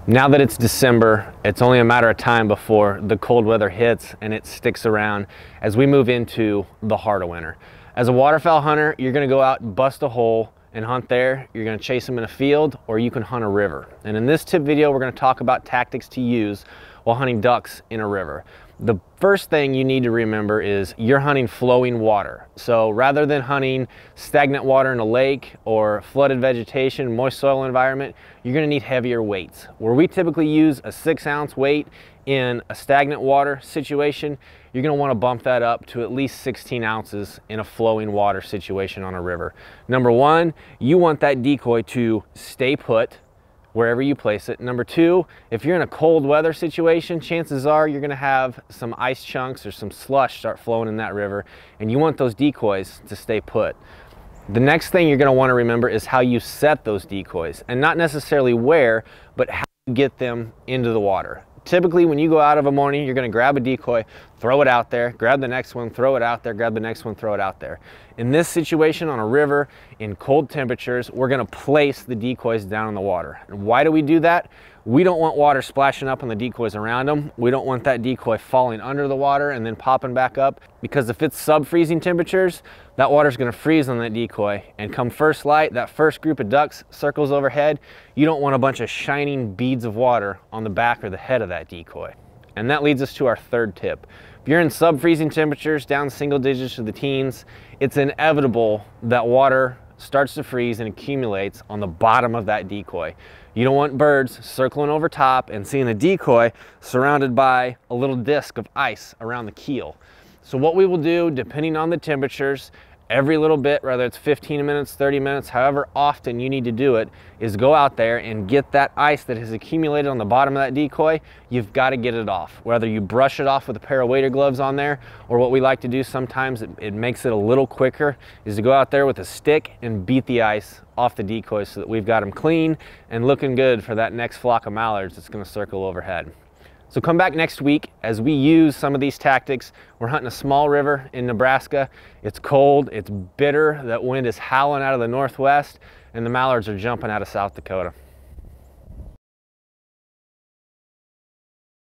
Now that it's December, it's only a matter of time before the cold weather hits and it sticks around as we move into the heart of winter. As a waterfowl hunter, you're gonna go out and bust a hole and hunt there. You're gonna chase them in a field, or you can hunt a river. And in this tip video, we're gonna talk about tactics to use while hunting ducks in a river. The first thing you need to remember is you're hunting flowing water. So rather than hunting stagnant water in a lake or flooded vegetation, moist soil environment, you're gonna need heavier weights. Where we typically use a 6-ounce weight in a stagnant water situation, you're gonna wanna bump that up to at least 16 ounces in a flowing water situation on a river. Number one, you want that decoy to stay put wherever you place it. Number two, if you're in a cold weather situation, chances are you're gonna have some ice chunks or some slush start flowing in that river, and you want those decoys to stay put. The next thing you're gonna wanna remember is how you set those decoys, and not necessarily where, but how you get them into the water. Typically, when you go out of a morning, you're gonna grab a decoy, throw it out there, grab the next one, throw it out there, grab the next one, throw it out there. In this situation on a river, in cold temperatures, we're gonna place the decoys down in the water. And why do we do that? We don't want water splashing up on the decoys around them. We don't want that decoy falling under the water and then popping back up, because if it's sub-freezing temperatures, that water's gonna freeze on that decoy, and come first light, that first group of ducks circles overhead, you don't want a bunch of shining beads of water on the back or the head of that decoy. And that leads us to our third tip. If you're in sub-freezing temperatures, down single digits to the teens, it's inevitable that water starts to freeze and accumulates on the bottom of that decoy. You don't want birds circling over top and seeing a decoy surrounded by a little disc of ice around the keel. So what we will do, depending on the temperatures, every little bit, whether it's 15 minutes, 30 minutes, however often you need to do it, is go out there and get that ice that has accumulated on the bottom of that decoy. You've got to get it off. Whether you brush it off with a pair of wading gloves on there, or what we like to do sometimes, it makes it a little quicker, is to go out there with a stick and beat the ice off the decoys so that we've got them clean and looking good for that next flock of mallards that's going to circle overhead. So come back next week as we use some of these tactics. We're hunting a small river in Nebraska. It's cold, it's bitter, that wind is howling out of the northwest, and the mallards are jumping out of South Dakota.